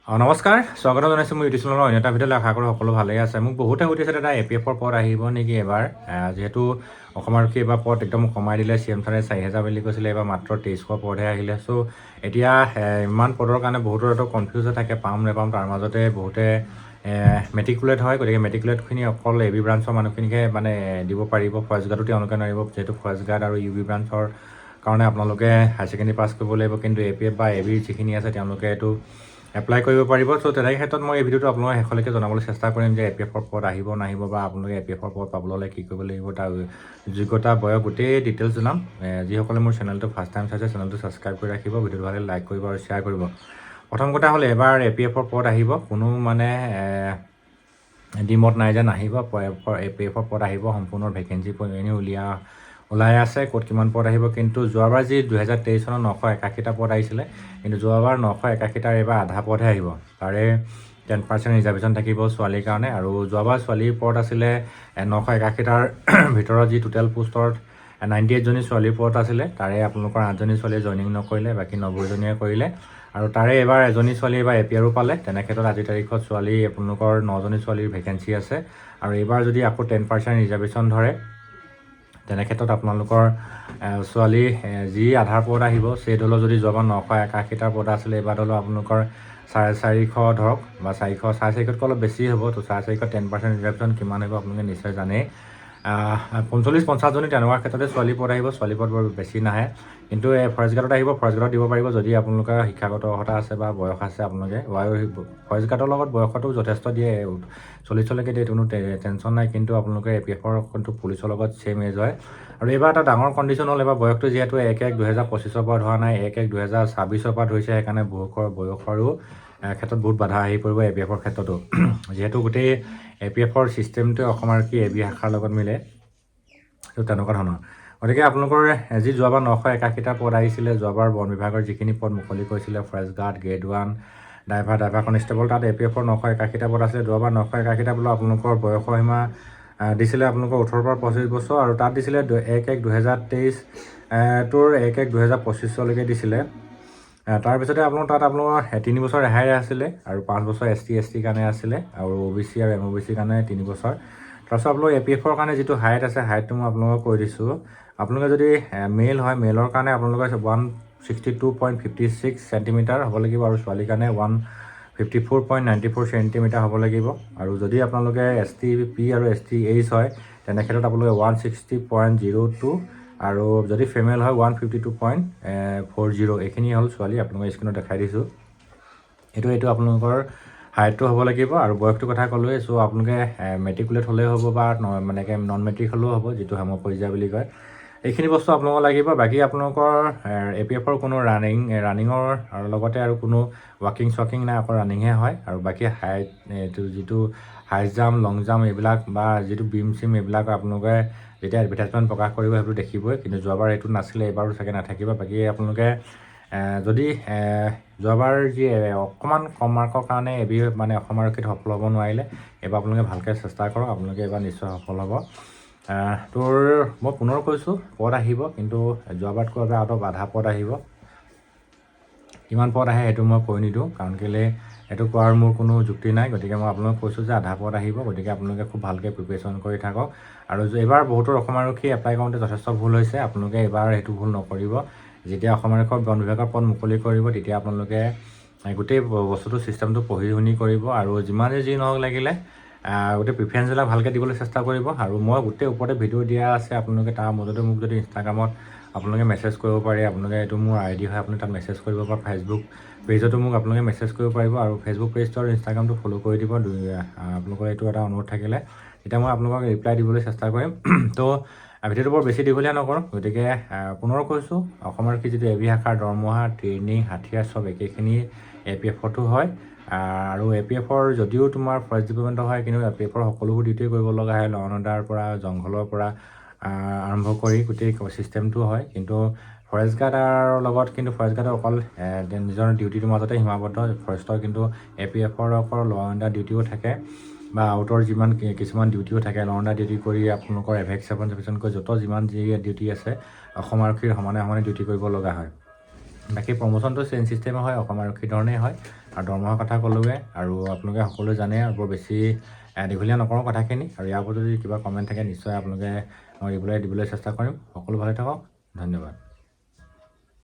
নমস্কাৰ, স্বাগতম জনাইছোঁ মোৰ ইউটিউব চেনেলৰ অন্য এটা ভিডিঅ'লৈ। আশা কৰোঁ সকলো ভালেই আছে। মোক বহুতে সুধিছে দাদা APFৰ পদ আহিব নেকি এবাৰ, যিহেতু অসম আৰক্ষী এইবাৰ পদ একদম কমাই দিলে। CM ছাৰে 4,000 বুলি কৈছিলে, এইবাৰ মাত্ৰ 2300 পদহে আহিলে। চ' এতিয়া ইমান পদৰ কাৰণে বহুতৰ এটা কনফিউজ হৈ থাকে, পাম নেপাম। তাৰ মাজতে বহুতে মেট্ৰিকুলেট হয়, গতিকে মেট্ৰিকুলেটখিনি অকল AB ব্ৰাঞ্চৰ মানুহখিনিকে মানে দিব পাৰিব, ফৰেষ্ট গাৰ্ডো তেওঁলোকে নোৱাৰিব, যিহেতু ফৰেষ্ট গাৰ্ড আৰু UB ব্ৰাঞ্চৰ কাৰণে আপোনালোকে হায়াৰ ছেকেণ্ডেৰী পাছ কৰিব লাগিব। কিন্তু APF বা AB যিখিনি আছে তেওঁলোকে এইটো এপ্লাই কৰিব পাৰিব। চ' তেনে ক্ষেত্ৰত মই এই ভিডিঅ'টো আপোনালোকৰ শেষলৈকে জনাবলৈ চেষ্টা কৰিম যে APFৰ পদ আহিব নাহিব, বা আপোনালোকে APFৰ পদ পাবলৈ হ'লে কি কৰিব লাগিব, তাৰ যোগ্যতা বয়স গোটেই ডিটেইলছ জনাম। যিসকলে মোৰ চেনেলটো ফাৰ্ষ্ট টাইম চাইছে, চেনেলটো ছাবস্ক্ৰাইব কৰি ৰাখিব, ভিডিঅ'টো ভালে লাইক কৰিব আৰু শ্বেয়াৰ কৰিব। প্ৰথম কথা হ'ল, এবাৰ APFৰ পদ আহিব, কোনো মানে দ্বিমত নাই যে নাহিব। APFৰ পদ আহিব, সম্পূৰ্ণ ভেকেঞ্চি এনেই ওলাই আছে, ক'ত কিমান পদ আহিব। কিন্তু যোৱাবাৰ যি 2023 চনৰ 981টা পদ আহিছিলে, কিন্তু যোৱাবাৰ 981টাৰ এইবাৰ আধা পদহে আহিব। তাৰে 10% ৰিজাৰ্ভেশ্যন থাকিব ছোৱালীৰ কাৰণে। আৰু যোৱাবাৰ ছোৱালীৰ পদ আছিলে 981টাৰ ভিতৰত যি টোটেল পোষ্টত 98 জনী ছোৱালীৰ পদ আছিলে, তাৰে আপোনালোকৰ 8 জনী ছোৱালীয়ে জইনিং নকৰিলে, বাকী 90 জনীয়ে কৰিলে। আৰু তাৰে এইবাৰ এজনী ছোৱালী এইবাৰ APRও পালে। তেনে ক্ষেত্ৰত আজিৰ তাৰিখত ছোৱালী আপোনালোকৰ 9 জনী ছোৱালীৰ ভেকেঞ্চি আছে। আৰু এইবাৰ যদি আকৌ 10% ৰিজাৰ্ভেশ্যন ধৰে, তেনে ক্ষেত্ৰত আপোনালোকৰ ছোৱালী যি আধাৰ পদ আহিব, সেই দলৰ যদি যোৱাবাৰ 981টাৰ পদ আছিলে, এইবাৰ দলৰ আপোনালোকৰ 450 ধৰক, বা 450তকৈ অলপ বেছি হ'ব। তো 450 10% ৰিজাৰ্ভেশ্যন কিমান হ'ব আপোনালোকে নিশ্চয় জানেই। 45-50 জনী তেনেকুৱা ক্ষেত্ৰতে ছোৱালী পদ আহিব। ছোৱালী পদ বৰ বেছি নাহে। কিন্তু ফৰেষ্ট গাৰ্ডত আহিব, ফৰেষ্ট গাৰ্ডত দিব পাৰিব যদি আপোনালোকৰ শিক্ষাগত অৰ্হতা আছে বা বয়স আছে। আপোনালোকে ফৰেষ্ট গাৰ্ডৰ লগত বয়সতো যথেষ্ট দিয়ে, 40লৈকে দিয়ে, কোনো টেনশ্যন নাই। কিন্তু আপোনালোকে APFৰ কিন্তু পুলিচৰ লগত ছেম এজ হয়। আৰু এইবাৰ এটা ডাঙৰ কণ্ডিশ্যন হ'ল, এইবাৰ বয়সটো যিহেতু 1-1-2025 পৰা ধৰা নাই, 1-1-2026 পৰা ধৰিছে। সেইকাৰণে বয়সৰো ক্ষেত্ৰত বহুত বাধা আহি পৰিব APFৰ ক্ষেত্ৰতো। যিহেতু গোটেই APFৰ ছিষ্টেমটোৱে অসম আৰক্ষী AB শাখাৰ লগত মিলে, ত' তেনেকুৱা ধৰণৰ। গতিকে আপোনালোকৰ যি যোৱাবাৰ 981টা পদ আহিছিলে, যোৱাবাৰ বন বিভাগৰ যিখিনি পদ মুকলি কৰিছিলে, forest guard, grade 1, driver constable, তাত APFৰ 981টা পদ আছিলে। যোৱাবাৰ 981টা বোলো আপোনালোকৰ বয়সৰ সীমা দিছিলে আপোনালোকৰ 18 পৰা 25 বছৰ, আৰু তাত দিছিলে 1-1-2023 তোৰ 1-1-2025লৈকে দিছিলে। তাৰপিছতে আপোনালোকৰ 3 বছৰ ৰেহাই আছিলে, আৰু 5 বছৰ ST/ST কাৰণে আছিলে, আৰু OBC আৰু MOBCৰ কাৰণে 3 বছৰ। তাৰপিছত আপোনালোকৰ APFৰ কাৰণে যিটো হাইট আছে, হাইটটো মই আপোনালোকক কৈ দিছোঁ। আপোনালোকে যদি মেল হয়, মেলৰ কাৰণে আপোনালোকে 162.56 চেণ্টিমিটাৰ হ'ব লাগিব, আৰু ছোৱালীৰ কাৰণে 154.94 চেণ্টিমিটাৰ হ'ব লাগিব। আৰু যদি আপোনালোকে ST/P আৰু ST/H হয়, তেনে ক্ষেত্ৰত আপোনালোকে 160.02, আৰু যদি ফিমেল হয় 152.40। এইখিনি হ'ল ছোৱালী, আপোনালোকৰ স্ক্ৰীণত দেখাই দিছোঁ। এইটো আপোনালোকৰ হাইটটো হ'ব লাগিব। আৰু বয়সটোৰ কথা ক'লোৱেই। চ' আপোনালোকে মেট্ৰিকুলেট হ'লেও হ'ব, বা মানে নন মেট্ৰিক হ'লেও হ'ব, যিটো হেম পৰ্যায় বুলি কয়। এইখিনি বস্তু আপোনালোকৰ লাগিব। বাকী আপোনালোকৰ APFৰ কোনো ৰানিঙৰ লগতে আৰু কোনো ৱাকিং নাই, অকল ৰানিংহে হয়। আৰু বাকী যিটো হাই জাম্প, লং জাম্প এইবিলাক, বা যিটো বিম চিম, এইবিলাক আপোনালোকে যেতিয়া এডভাৰটাইজমেণ্ট প্ৰকাশ কৰিব সেইটো দেখিবই। কিন্তু যোৱাবাৰ এইটো নাছিলে, এইবাৰো চাগে নাথাকিব। বাকী আপোনালোকে যদি যোৱাবাৰ যি অকণমান কম মাৰ্কৰ কাৰণে মানে অসম আৰক্ষীত সফল হ'ব নোৱাৰিলে, এইবাৰ আপোনালোকে ভালকৈ চেষ্টা কৰক, আপোনালোকে এইবাৰ নিশ্চয় সফল হ'ব। মই পুনৰ কৈছোঁ, পদ আহিব, কিন্তু যোৱাবাৰতকৈ অলপ আধা পদ আহিব। কিমান পদ আহে সেইটো মই কৈ নিদিওঁ, কাৰণ কেলৈ সেইটো কোৱাৰ মোৰ কোনো যুক্তি নাই। গতিকে মই আপোনালোকক কৈছোঁ যে আধা পদ আহিব। গতিকে আপোনালোকে খুব ভালকৈ প্ৰিপেৰেশ্যন কৰি থাকক। আৰু এইবাৰ বহুতৰ অসম আৰক্ষী এপ্লাই কৰোঁতে যথেষ্ট ভুল হৈছে, আপোনালোকে এইবাৰ সেইটো ভুল নকৰিব। যেতিয়া অসম আৰক্ষীৰ বন বিভাগৰ পদ মুকলি কৰিব, তেতিয়া আপোনালোকে গোটেই বস্তুটো ছিষ্টেমটো পঢ়ি শুনি কৰিব। আৰু যিমানেই যি নহওক লাগিলে গোটেই প্ৰিফাৰেঞ্চবিলাক ভালকৈ দিবলৈ চেষ্টা কৰিব। আৰু মই গোটেই ওপৰতে ভিডিঅ' দিয়া আছে, আপোনালোকে তাৰ মাজতে মোক যদি ইনষ্টাগ্ৰামত আপোনালোকে মেছেজ কৰিব পাৰে, আপোনালোকে এইটো মোৰ ID হয়, আপুনি তাত মেছেজ কৰিব পাৰে। ফেচবুক পেজতো মোক আপোনালোকে মেছেজ কৰিব পাৰিব, আৰু ফেচবুক পেজটো আৰু ইনষ্টাগ্ৰামটো ফ'ল' কৰি দিব। আপোনালোকৰ এইটো এটা অনুৰোধ থাকিলে, তেতিয়া মই আপোনালোকক ৰিপ্লাই দিবলৈ চেষ্টা কৰিম। তো ভিডিঅ'টো বৰ বেছি দীঘলীয়া নকৰোঁ। গতিকে পুনৰ কৈছোঁ, অসম আৰক্ষী যিটো AB শাখাৰ দৰমহা, ট্ৰেইনিং, হাথিয়াৰ চব একেখিনি APFতো হয়। আৰু APFৰ যদিও তোমাৰ ফৰেষ্ট ডিপাৰ্টমেণ্টৰ হয়, কিন্তু APFৰ সকলোবোৰ ডিউটি কৰিব লগা হয়। ল এণ্ড অৰ্ডাৰৰ পৰা, জংঘলৰ পৰা আৰম্ভ কৰি গোটেই ছিষ্টেমটো হয়। কিন্তু ফৰেষ্ট গাৰ্ডৰ লগত কিন্তু ফৰেষ্ট গাৰ্ডৰ অকল নিজৰ ডিউটিটোৰ মাজতে সীমাবদ্ধ। ফৰেষ্টৰ কিন্তু APFৰ অকল ল এণ্ড অৰ্ডাৰ ডিউটিও থাকে, বা আউটৰ কিছুমান ডিউটিও থাকে। ল এণ্ড অৰ্ডাৰ ডিউটি কৰি আপোনালোকৰ এভেকশ্যন কৰি যিমান যি ডিউটি আছে, অসম আৰক্ষীৰ সমানে ডিউটি কৰিব লগা হয়। বাকী প্ৰমোশ্যনটো চেইন ছিষ্টেমে হয়, অসম আৰক্ষী ধৰণেই হয়। আৰু দৰমহাৰ কথা ক'লোৱে, আৰু আপোনালোকে সকলোৱে জানে আৰু বৰ বেছি দীঘলীয়া নকৰোঁ কথাখিনি। আৰু ইয়াৰ ওপৰত যদি কিবা কমেণ্ট থাকে নিশ্চয় আপোনালোকে মই ৰিপ্লাই দিবলৈ চেষ্টা কৰিম। সকলো ভালে থাকক, ধন্যবাদ।